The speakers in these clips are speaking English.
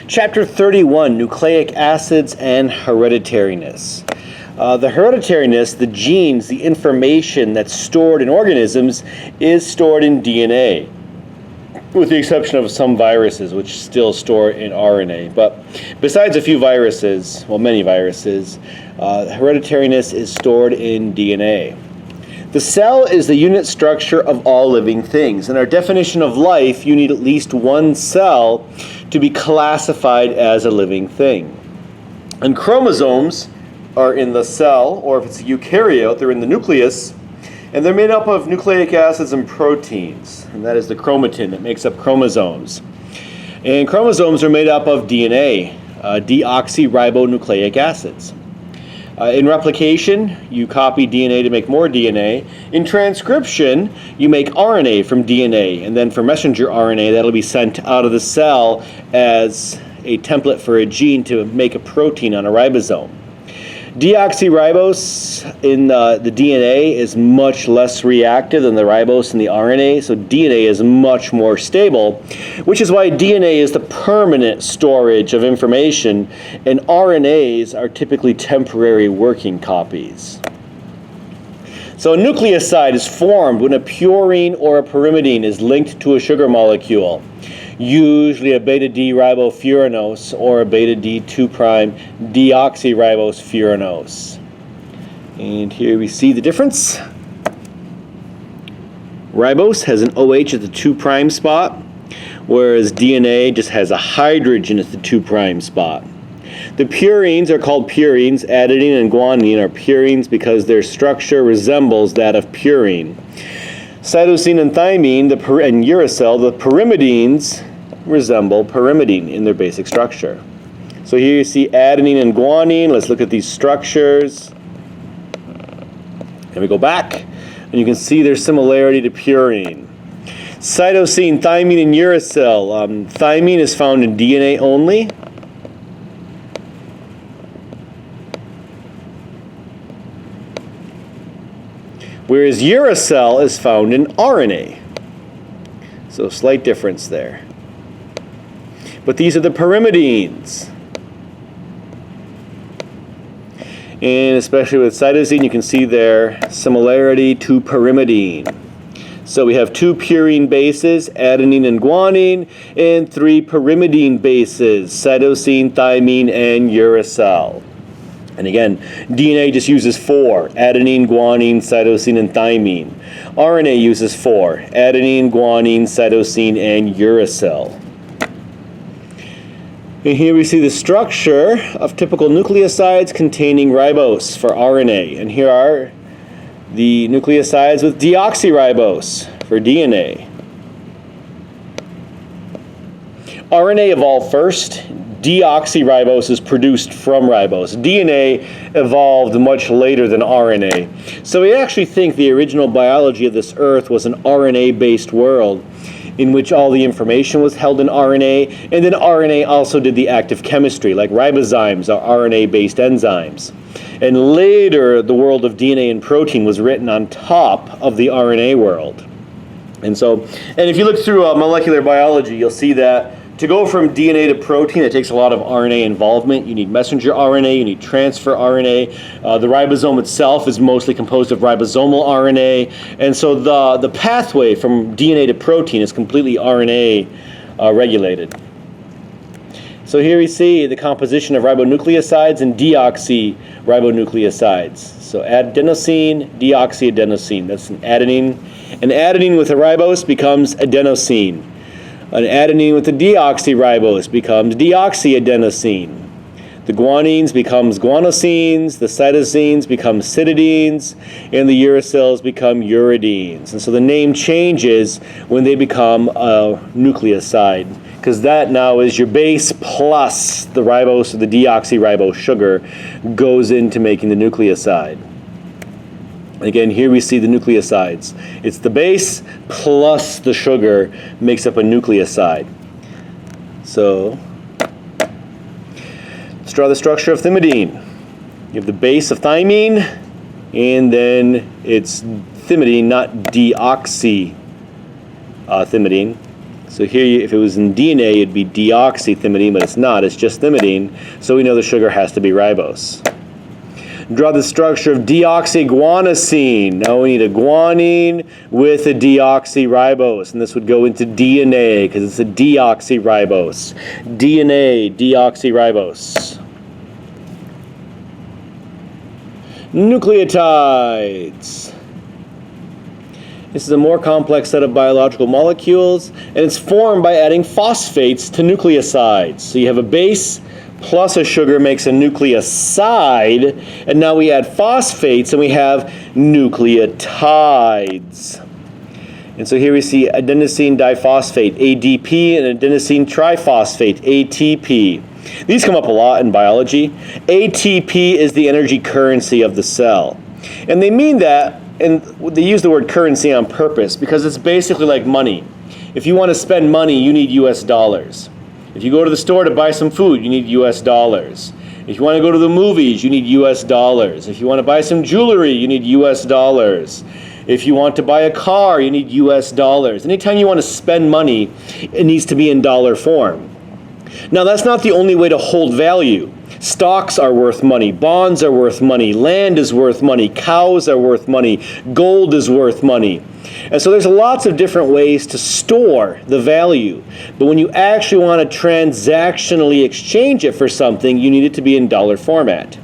Chapter 31, Nucleic Acids and Hereditariness. The hereditariness, the genes, the information that's stored in organisms is stored in DNA, with the exception of some viruses, which still store in RNA. But besides a few viruses, well, many viruses, hereditariness is stored in DNA. The cell is the unit structure of all living things. In our definition of life, you need at least one cell to be classified as a living thing. And chromosomes are in the cell, or if it's a eukaryote, they're in the nucleus, and they're made up of nucleic acids and proteins, and that is the chromatin that makes up chromosomes. And chromosomes are made up of DNA, deoxyribonucleic acids. In replication, you copy DNA to make more DNA. In transcription, you make RNA from DNA, and then for messenger RNA, that'll be sent out of the cell as a template for a gene to make a protein on a ribosome. Deoxyribose in the DNA is much less reactive than the ribose in the RNA, so DNA is much more stable, which is why DNA is the permanent storage of information, and RNAs are typically temporary working copies. So a nucleoside is formed when a purine or a pyrimidine is linked to a sugar molecule, usually a beta-D-ribofuranose or a beta-D2' deoxyribofuranose. And here we see the difference. Ribose has an OH at the 2' spot, whereas DNA just has a hydrogen at the 2' spot. The purines are called purines. Adenine and guanine are purines because their structure resembles that of purine. Cytosine and thymine and uracil, the pyrimidines, resemble pyrimidine in their basic structure. So here you see adenine and guanine. Let's look at these structures. And we go back, and you can see their similarity to purine. Cytosine, thymine, and uracil. Thymine is found in DNA only. Whereas uracil is found in RNA. So slight difference there. But these are the pyrimidines. And especially with cytosine, you can see their similarity to pyrimidine. So we have 2 purine bases, adenine and guanine, and 3 pyrimidine bases, cytosine, thymine, and uracil. And again, DNA just uses 4, adenine, guanine, cytosine, and thymine. RNA uses 4, adenine, guanine, cytosine, and uracil. And here we see the structure of typical nucleosides containing ribose for RNA. And here are the nucleosides with deoxyribose for DNA. RNA evolved first. Deoxyribose is produced from ribose. DNA evolved much later than RNA. So we actually think the original biology of this earth was an RNA-based world in which all the information was held in RNA, and then RNA also did the active chemistry, like ribozymes are RNA-based enzymes. And later, the world of DNA and protein was written on top of the RNA world. And if you look through molecular biology, you'll see that to go from DNA to protein, it takes a lot of RNA involvement. You need messenger RNA, you need transfer RNA. The ribosome itself is mostly composed of ribosomal RNA. And so the pathway from DNA to protein is completely RNA regulated. So here we see the composition of ribonucleosides and deoxyribonucleosides. So adenosine, deoxyadenosine, that's an adenine. An adenine with a ribose becomes adenosine. An adenine with a deoxyribose becomes deoxyadenosine. The guanines becomes guanosines, the cytosines become cytidines, and the uracils become uridines. And so the name changes when they become a nucleoside, because that now is your base plus the ribose or the deoxyribose sugar goes into making the nucleoside. Again, here we see the nucleosides. It's the base plus the sugar makes up a nucleoside. So, let's draw the structure of thymidine. You have the base of thymine, and then it's thymidine, not deoxythymidine. So here, if it was in DNA, it'd be deoxythymidine, but it's not. It's just thymidine. So we know the sugar has to be ribose. Draw the structure of deoxyguanosine. Now we need a guanine with a deoxyribose, and this would go into DNA because it's a deoxyribose. DNA, deoxyribose. Nucleotides. This is a more complex set of biological molecules, and it's formed by adding phosphates to nucleosides. So you have a base plus a sugar makes a nucleoside, and now we add phosphates and we have nucleotides. And so here we see adenosine diphosphate, ADP, and adenosine triphosphate, ATP. These come up a lot in biology. ATP is the energy currency of the cell. And they mean that, and they use the word currency on purpose because it's basically like money. If you want to spend money, you need US dollars. If you go to the store to buy some food, you need US dollars. If you want to go to the movies, you need US dollars. If you want to buy some jewelry, you need US dollars. If you want to buy a car, you need US dollars. Anytime you want to spend money, it needs to be in dollar form. Now, that's not the only way to hold value. Stocks are worth money, bonds are worth money, land is worth money, cows are worth money, gold is worth money. And so there's lots of different ways to store the value. But when you actually want to transactionally exchange it for something, you need it to be in dollar format.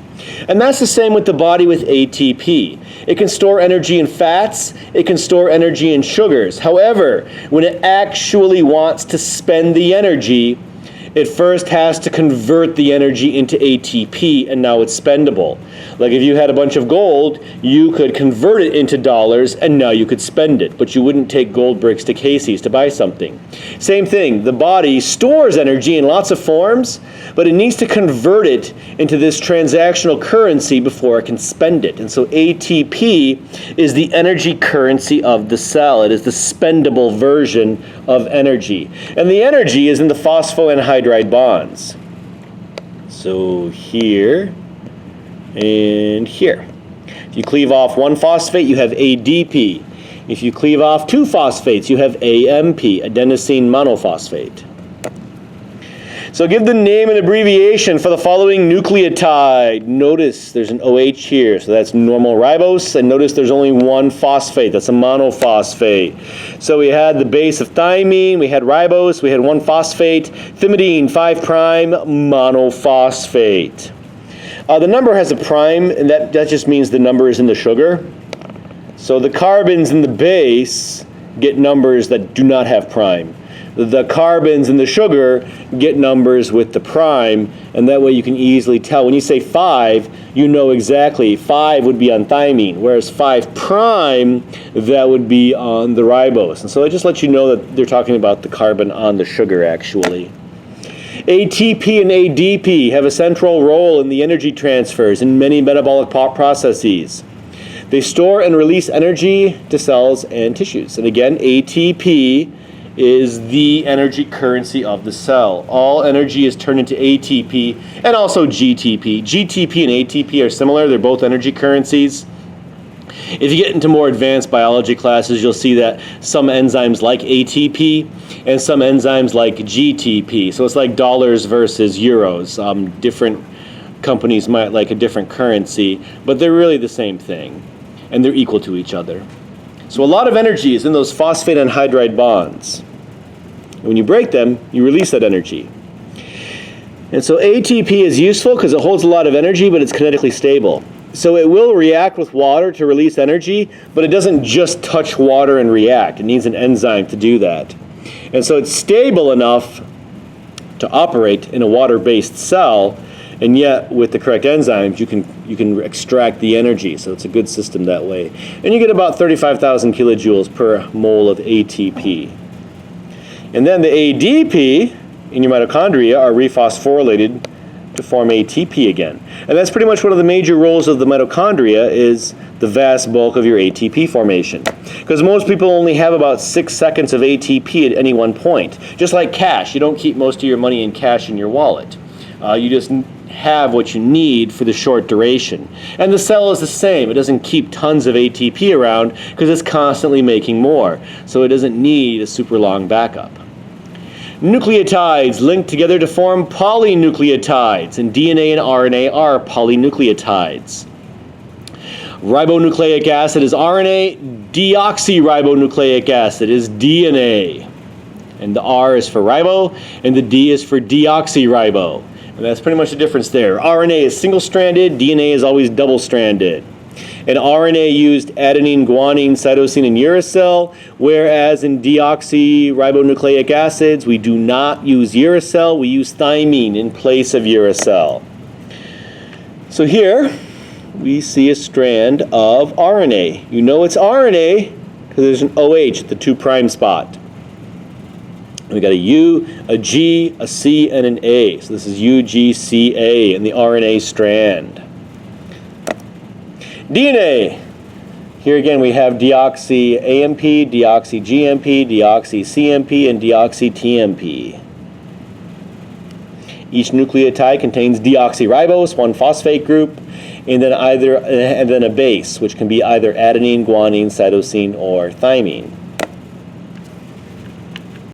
And that's the same with the body with ATP. It can store energy in fats, it can store energy in sugars. However, when it actually wants to spend the energy, it first has to convert the energy into ATP, and now it's spendable. Like if you had a bunch of gold, you could convert it into dollars, and now you could spend it, but you wouldn't take gold bricks to Casey's to buy something. Same thing, the body stores energy in lots of forms, but it needs to convert it into this transactional currency before it can spend it. And so ATP is the energy currency of the cell. It is the spendable version of energy. And the energy is in the phosphoanhydride bonds. So here and here. If you cleave off one phosphate, you have ADP. If you cleave off two phosphates, you have AMP, adenosine monophosphate. So give the name and abbreviation for the following nucleotide. Notice there's an OH here, so that's normal ribose, and notice there's only one phosphate, that's a monophosphate. So we had the base of thymine, we had ribose, we had one phosphate, thymidine, 5' monophosphate. The number has a prime, and that just means the number is in the sugar. So the carbons in the base get numbers that do not have prime. The carbons in the sugar get numbers with the prime, and that way you can easily tell. When you say 5, you know exactly 5 would be on thymine, whereas 5', that would be on the ribose. And so it just lets you know that they're talking about the carbon on the sugar, actually. ATP and ADP have a central role in the energy transfers in many metabolic processes. They store and release energy to cells and tissues. And again, ATP is the energy currency of the cell. All energy is turned into ATP and also GTP. GTP and ATP are similar. They're both energy currencies. If you get into more advanced biology classes, you'll see that some enzymes like ATP and some enzymes like GTP. So it's like dollars versus euros. Different companies might like a different currency, but they're really the same thing, and they're equal to each other. So a lot of energy is in those phosphate anhydride bonds. And when you break them, you release that energy. And so ATP is useful because it holds a lot of energy, but it's kinetically stable. So it will react with water to release energy, but it doesn't just touch water and react. It needs an enzyme to do that. And so it's stable enough to operate in a water-based cell, and yet with the correct enzymes, you can extract the energy. So it's a good system that way. And you get about 35,000 kilojoules per mole of ATP. And then the ADP in your mitochondria are rephosphorylated to form ATP again. And that's pretty much one of the major roles of the mitochondria, is the vast bulk of your ATP formation. Because most people only have about 6 seconds of ATP at any one point. Just like cash, you don't keep most of your money in cash in your wallet. You just have what you need for the short duration. And the cell is the same. It doesn't keep tons of ATP around because it's constantly making more. So it doesn't need a super long backup. Nucleotides link together to form polynucleotides, and DNA and RNA are polynucleotides. Ribonucleic acid is RNA, deoxyribonucleic acid is DNA. And the R is for ribo, and the D is for deoxyribo. And that's pretty much the difference there. RNA is single-stranded, DNA is always double-stranded. In RNA used adenine, guanine, cytosine, and uracil, whereas in deoxyribonucleic acids, we do not use uracil, we use thymine in place of uracil. So here, we see a strand of RNA. You know it's RNA because there's an OH at the 2' spot. We got a U, a G, a C, and an A. So this is UGCA in the RNA strand. DNA. Here again we have deoxy-AMP, deoxy-GMP, deoxy-CMP, and deoxy-TMP. Each nucleotide contains deoxyribose, one phosphate group, and then a base, which can be either adenine, guanine, cytosine, or thymine.